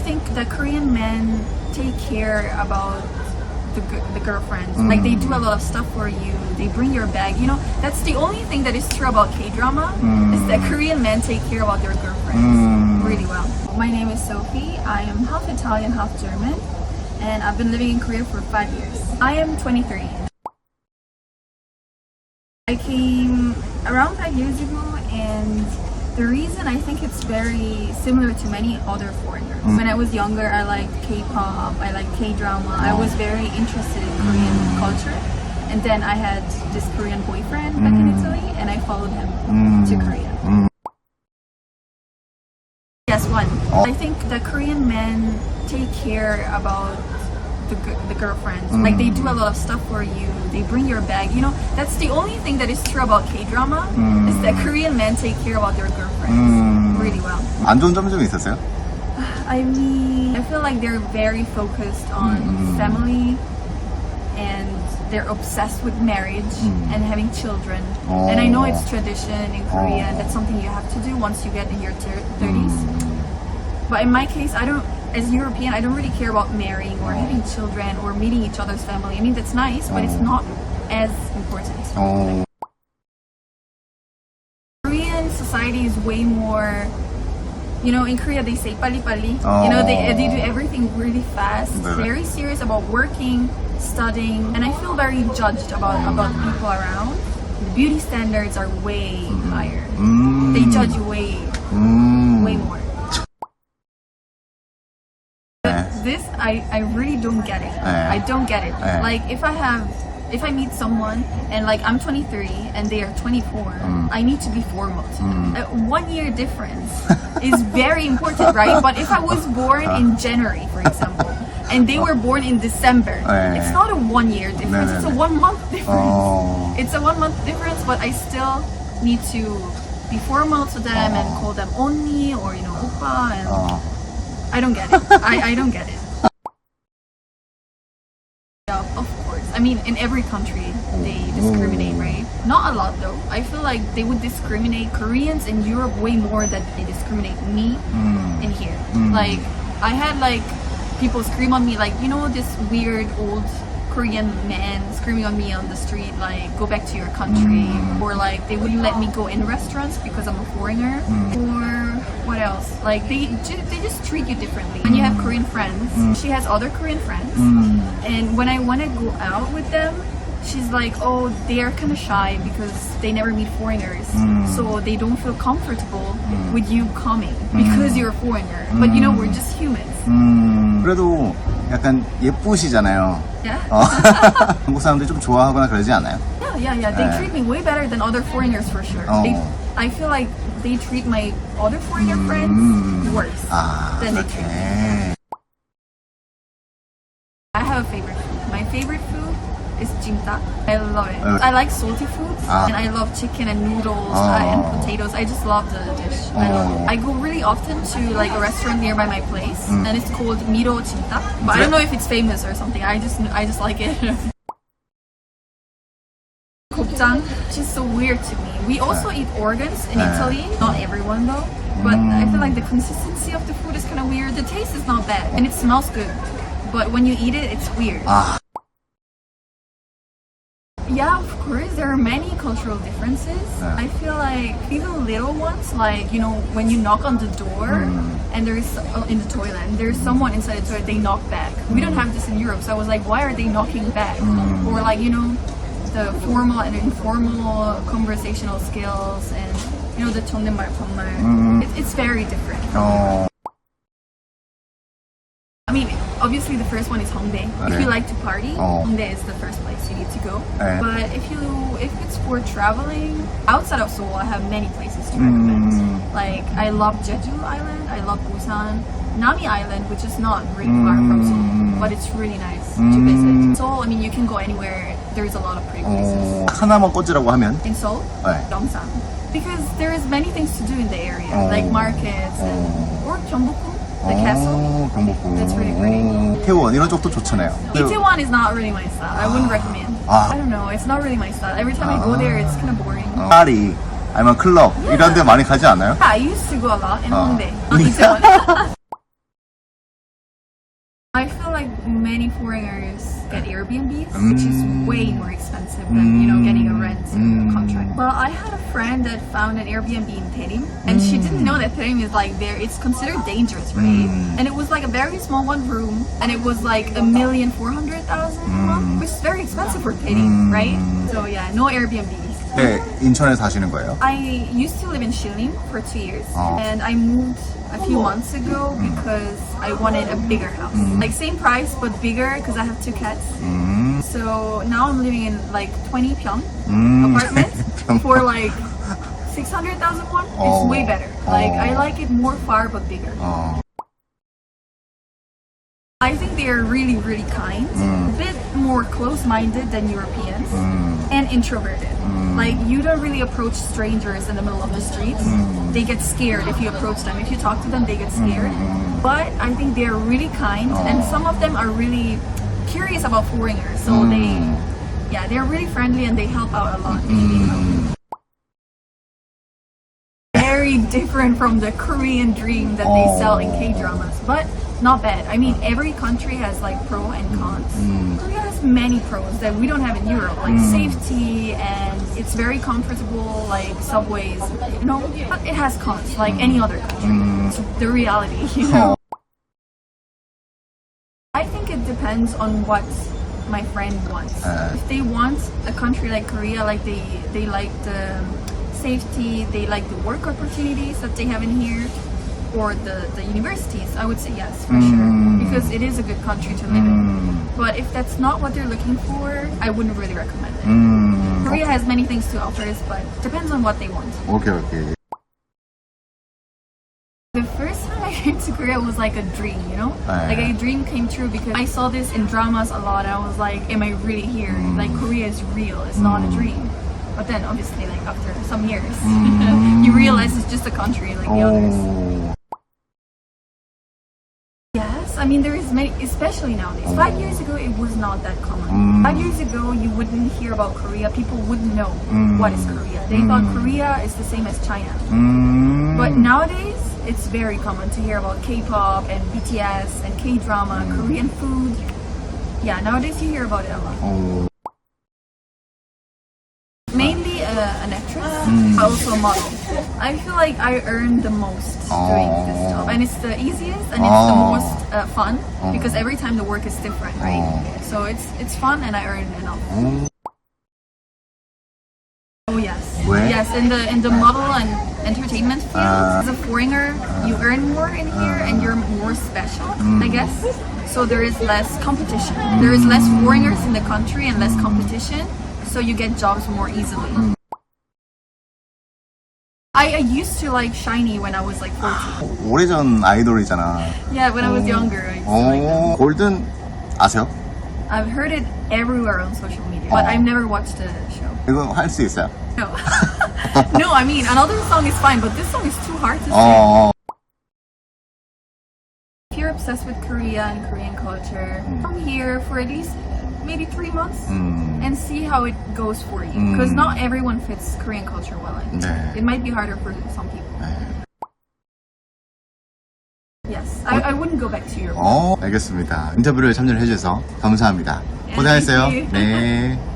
think the Korean men take care about the girlfriends. Like they do a lot of stuff for you. They bring your bag. You know, that's the only thing that is true about K-drama is that Korean men take care about their girlfriends really well. My name is Sophie. I am half Italian, half German, and I've been living in Korea for 5 years. I am 23. I came around 5 years ago, and the reason I think it's very similar to many other foreigners. When I was younger, I liked K-pop, I liked K-drama. I was very interested in Korean culture. And then I had this Korean boyfriend back in Italy, and I followed him to Korea. Yes, one. I think the Korean men take care about the girlfriends. Like they do a lot of stuff for you. They bring your bag. You know, that's the only thing that is true about K-drama is that Korean men take care about their girlfriends really well. 안 좋은 점이 좀 있었어요? I mean, I feel like they're very focused on family, and they're obsessed with marriage and having children. And I know it's tradition in Korea. That's something you have to do once you get in your 30s. But in my case, as a European, I don't really care about marrying or having children or meeting each other's family. I mean, that's nice, but it's not as important. Korean society is way more, you know, in Korea they say 빨리빨리. You know, they do everything really fast, very serious about working, studying, and I feel very judged about people around. The beauty standards are way higher. They judge you way more. This, I really don't get it. I don't get it. Like if I meet someone and like I'm 23 and they are 24, I need to be formal. 1 year difference is very important, right? But if I was born in January, for example, and they were born in December, it's not a 1 year difference, it's a 1 month difference. It's a 1 month difference, but I still need to be formal to them and call them 언니 or, you know, 오빠, and I don't get it. I don't get it. Yeah, of course. I mean, in every country, they discriminate, right? Not a lot, though. I feel like they would discriminate Koreans in Europe way more than they discriminate me in here. Like, I had, like, people scream on me, like, you know, this weird old Korean man screaming on me on the street, like, go back to your country. Or, like, they wouldn't let me go in restaurants because I'm a foreigner. Or, what else? Like, they just treat you differently. When you have Korean friends, she has other Korean friends. And when I want to go out with them, she's like, oh, they are kind of shy because they never meet foreigners. So they don't feel comfortable with you coming because you're a foreigner. But, you know, we're just humans. 그래도 약간 예쁘시잖아요. Yeah. 한국 사람들이 좀 좋아하거나 그러지 않아요? Yeah. They treat me way better than other foreigners for sure. I feel like they treat my other foreigner friends worse than they treat me. I have a favorite food. My favorite food is jimta. I love it. I like salty foods, and I love chicken and noodles and potatoes. I just love the dish. I love it. I go really often to like a restaurant nearby my place, and it's called Miro Jimta. But I don't know if it's famous or something. I just like it. Gopjang, she's so weird to me. We also eat organs in Italy. Not everyone though. But I feel like the consistency of the food is kind of weird. The taste is not bad, and it smells good. But when you eat it, it's weird. Yeah, of course, there are many cultural differences. I feel like even little ones, like, you know, when you knock on the door and there is, in the toilet, and there's someone inside the toilet, they knock back. We don't have this in Europe, so I was like, why are they knocking back? Or like, you know, the formal and informal conversational skills and, you know, the 존댓말, 반말. It's very different. I mean, obviously the first one is Hongdae. If you like to party, Hongdae is the first place you need to go. But if it's for traveling outside of Seoul, I have many places to recommend. Like, I love Jeju Island, I love Busan, Nami Island, which is not really far from Seoul, but it's really nice to visit. Seoul, I mean, you can go anywhere. There's a lot of pretty places. 하나만 꽂으라고 하면? In Seoul, Gyeongsang. Because there is many things to do in the area, like markets or Gyeongbokgung. The castle. That's really pretty. 태원 이런 쪽도 좋잖아요. Itaewon is not really my style. I wouldn't recommend. I don't know. It's not really my style. Every time I go there, it's kind of boring. 파리 아니면 클럽 이런 데 많이 가지 않아요? I used to go a lot in Hongdae. Itaewon. I feel like many foreigners get Airbnbs, which is way more expensive than, you know, getting a rent contract. But I had a friend that found an Airbnb in Terim, and she didn't know that Terim is like there. It's considered dangerous, right? And it was like a very small one room, and it was like 1,400,000 won, which is very expensive for Terim, right? So yeah, no Airbnbs. 네, 인천에 사시는 거예요? I used to live in Shilin for 2 years, and I moved a few months ago because I wanted a bigger house. Like same price but bigger because I have 2 cats. So now I'm living in like 20 pyong apartment for like 600,000 won. It's way better. Like I like it more far but bigger. I think they are really, really kind, a bit more close-minded than Europeans, and introverted. Like you don't really approach strangers in the middle of the streets. They get scared if you approach them. If you talk to them, they get scared. But I think they're really kind, and some of them are really curious about foreigners. So they're really friendly and they help out a lot. If you need help. Very different from the Korean dream that they sell in K-dramas, but not bad. I mean, every country has like pro and cons. Korea has many pros that we don't have in Europe, like safety, and it's very comfortable, like subways, you know, but it has cons, like any other country. It's the reality, you know. I think it depends on what my friend wants. If they want a country like Korea, like they like the safety, they like the work opportunities that they have in here, or the universities, I would say yes, for sure, because it is a good country to live in. But if that's not what they're looking for, I wouldn't really recommend it. Korea has many things to offer, but depends on what they want. 오케이. The first time I came to Korea was like a dream, you know? Like a dream came true because I saw this in dramas a lot. I was like, am I really here? Like Korea is real, it's not a dream. But then obviously like after some years, you realize it's just a country like the others. Yes, I mean there is many, especially nowadays. 5 years ago it was not that common. 5 years ago you wouldn't hear about Korea. People wouldn't know what is Korea. They thought Korea is the same as China. But nowadays it's very common to hear about K-pop and BTS and K-drama, Korean food. Yeah, nowadays you hear about it a lot. Mainly an actress, but also a model. I feel like I earn the most doing this job, and it's the easiest and it's the most fun because every time the work is different, right? So it's fun and I earn enough. Oh yes, yes. In the model and entertainment field, as a foreigner, you earn more in here and you're more special, I guess. So there is less competition. There is less foreigners in the country and less competition. So you get jobs more easily. I used to like Shiny when I was like 14. 오래전 아이돌이잖아. Yeah, when I was younger. I used to like them. 골든 아세요? I've heard it everywhere on social media, but I've never watched the show. 이거 할 수 있어요? No. No, I mean, another song is fine, but this song is too hard to sing. If you're obsessed with Korea and Korean culture, come here for at least maybe 3 months and see how it goes for you. Because not everyone fits Korean culture well. It might be harder for some people. Yes, I wouldn't go back to Europe. 알겠습니다. 인터뷰를 참여해 주셔서 감사합니다. 고생하셨어요. thank you. 네.